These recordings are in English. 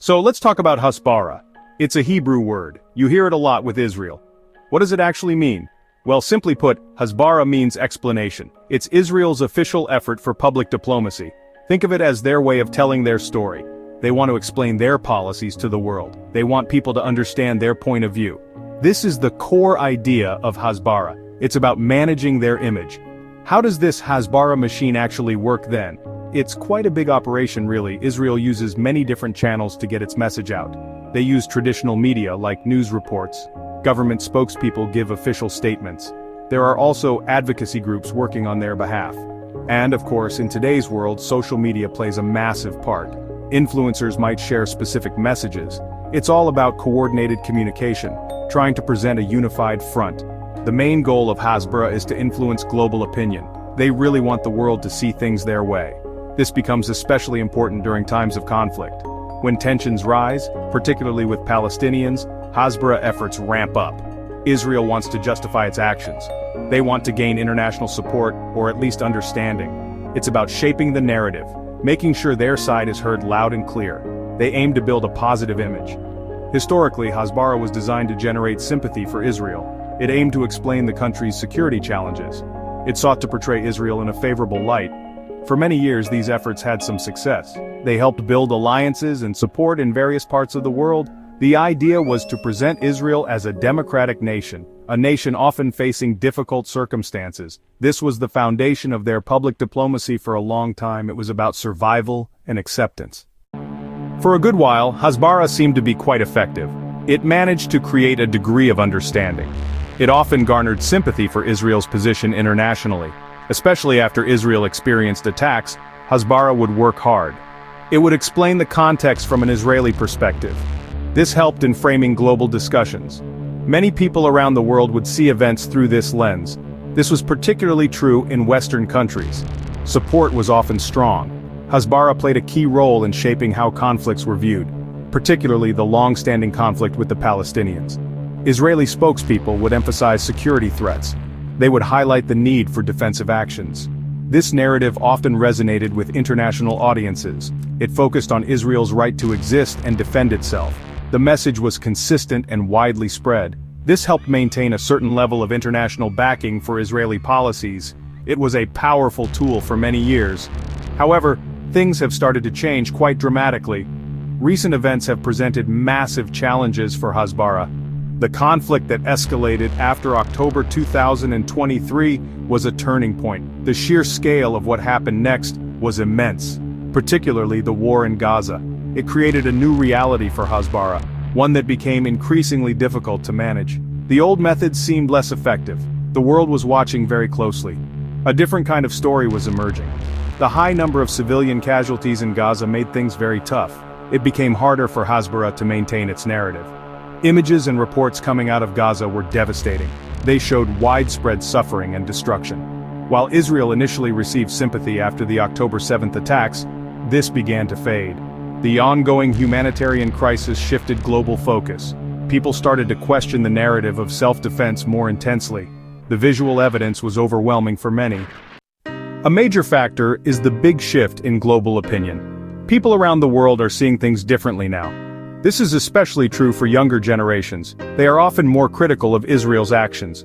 So let's talk about Hasbara. It's a Hebrew word. You hear it a lot with Israel. What does it actually mean? Well, simply put, Hasbara means explanation. It's Israel's official effort for public diplomacy. Think of it as their way of telling their story. They want to explain their policies to the world. They want people to understand their point of view. This is the core idea of Hasbara. It's about managing their image. How does this Hasbara machine actually work then? It's quite a big operation really. Israel uses many different channels to get its message out. They use traditional media like news reports. Government spokespeople give official statements. There are also advocacy groups working on their behalf. And of course, in today's world, social media plays a massive part. Influencers might share specific messages. It's all about coordinated communication, trying to present a unified front. The main goal of Hasbara is to influence global opinion. They really want the world to see things their way. This becomes especially important during times of conflict. When tensions rise, particularly with Palestinians, Hasbara efforts ramp up. Israel wants to justify its actions. They want to gain international support, or at least understanding. It's about shaping the narrative, making sure their side is heard loud and clear. They aim to build a positive image. Historically, Hasbara was designed to generate sympathy for Israel. It aimed to explain the country's security challenges. It sought to portray Israel in a favorable light. For many years, these efforts had some success. They helped build alliances and support in various parts of the world. The idea was to present Israel as a democratic nation, a nation often facing difficult circumstances. This was the foundation of their public diplomacy for a long time. It was about survival and acceptance. For a good while, Hasbara seemed to be quite effective. It managed to create a degree of understanding. It often garnered sympathy for Israel's position internationally. Especially after Israel experienced attacks, Hasbara would work hard. It would explain the context from an Israeli perspective. This helped in framing global discussions. Many people around the world would see events through this lens. This was particularly true in Western countries. Support was often strong. Hasbara played a key role in shaping how conflicts were viewed, particularly the long-standing conflict with the Palestinians. Israeli spokespeople would emphasize security threats. They would highlight the need for defensive actions. This narrative often resonated with international audiences. It focused on Israel's right to exist and defend itself. The message was consistent and widely spread. This helped maintain a certain level of international backing for Israeli policies. It was a powerful tool for many years. However, things have started to change quite dramatically. Recent events have presented massive challenges for Hasbara. The conflict that escalated after October 2023 was a turning point. The sheer scale of what happened next was immense, particularly the war in Gaza. It created a new reality for Hasbara, one that became increasingly difficult to manage. The old methods seemed less effective. The world was watching very closely. A different kind of story was emerging. The high number of civilian casualties in Gaza made things very tough. It became harder for Hasbara to maintain its narrative. Images and reports coming out of Gaza were devastating. They showed widespread suffering and destruction. While Israel initially received sympathy after the October 7th attacks, this began to fade. The ongoing humanitarian crisis shifted global focus. People started to question the narrative of self-defense more intensely. The visual evidence was overwhelming for many. A major factor is the big shift in global opinion. People around the world are seeing things differently now. This is especially true for younger generations. They are often more critical of Israel's actions.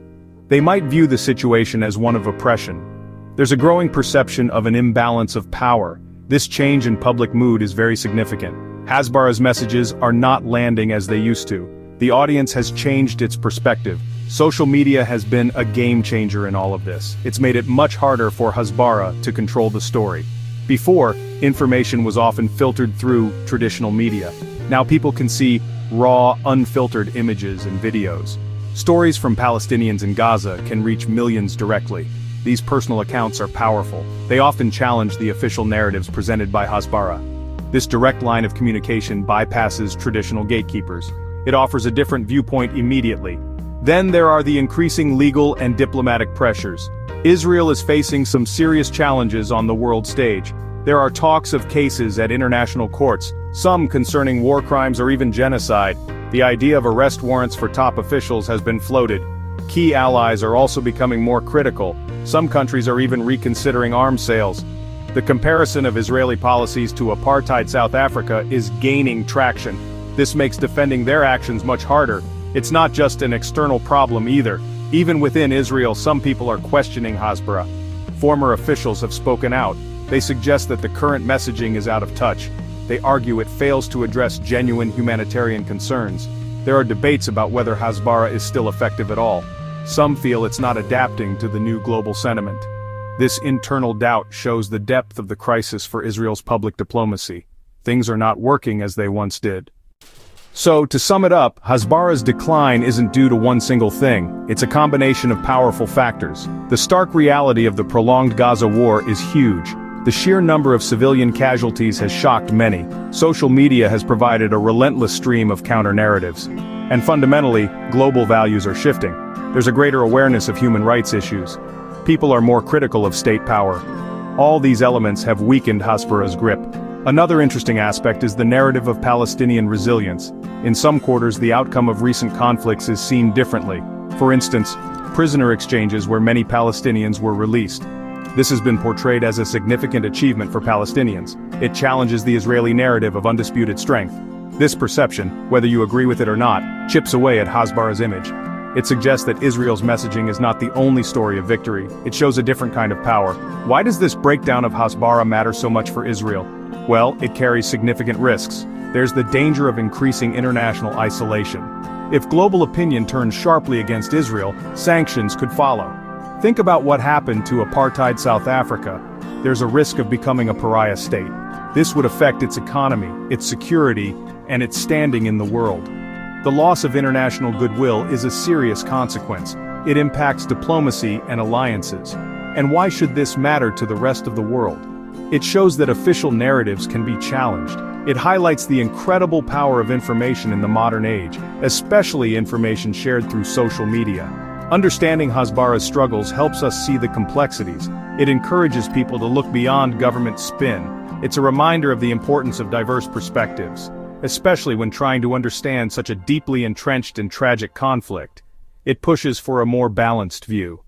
They might view the situation as one of oppression. There's a growing perception of an imbalance of power. This change in public mood is very significant. Hasbara's messages are not landing as they used to. The audience has changed its perspective. Social media has been a game changer in all of this. It's made it much harder for Hasbara to control the story. Before, information was often filtered through traditional media. Now people can see raw, unfiltered images and videos. Stories from Palestinians in Gaza can reach millions directly. These personal accounts are powerful. They often challenge the official narratives presented by Hasbara. This direct line of communication bypasses traditional gatekeepers. It offers a different viewpoint immediately. Then there are the increasing legal and diplomatic pressures. Israel is facing some serious challenges on the world stage. There are talks of cases at international courts, some concerning war crimes or even genocide. The idea of arrest warrants for top officials has been floated. Key allies are also becoming more critical. Some countries are even reconsidering arms sales. The comparison of Israeli policies to apartheid South Africa is gaining traction. This makes defending their actions much harder. It's not just an external problem either. Even within Israel, some people are questioning Hasbara. Former officials have spoken out. They suggest that the current messaging is out of touch. They argue it fails to address genuine humanitarian concerns. There are debates about whether Hasbara is still effective at all. Some feel it's not adapting to the new global sentiment. This internal doubt shows the depth of the crisis for Israel's public diplomacy. Things are not working as they once did. So, to sum it up, Hasbara's decline isn't due to one single thing. It's a combination of powerful factors. The stark reality of the prolonged Gaza war is huge. The sheer number of civilian casualties has shocked many. Social media has provided a relentless stream of counter-narratives. And fundamentally, global values are shifting. There's a greater awareness of human rights issues. People are more critical of state power. All these elements have weakened Hasbara's grip. Another interesting aspect is the narrative of Palestinian resilience. In some quarters, the outcome of recent conflicts is seen differently. For instance, prisoner exchanges where many Palestinians were released. This has been portrayed as a significant achievement for Palestinians. It challenges the Israeli narrative of undisputed strength. This perception, whether you agree with it or not, chips away at Hasbara's image. It suggests that Israel's messaging is not the only story of victory. It shows a different kind of power. Why does this breakdown of Hasbara matter so much for Israel? Well, it carries significant risks. There's the danger of increasing international isolation. If global opinion turns sharply against Israel, sanctions could follow. Think about what happened to apartheid South Africa. There's a risk of becoming a pariah state. This would affect its economy, its security, and its standing in the world. The loss of international goodwill is a serious consequence. It impacts diplomacy and alliances. And why should this matter to the rest of the world? It shows that official narratives can be challenged. It highlights the incredible power of information in the modern age, especially information shared through social media. Understanding Hasbara's struggles helps us see the complexities. It encourages people to look beyond government spin. It's a reminder of the importance of diverse perspectives, especially when trying to understand such a deeply entrenched and tragic conflict. It pushes for a more balanced view.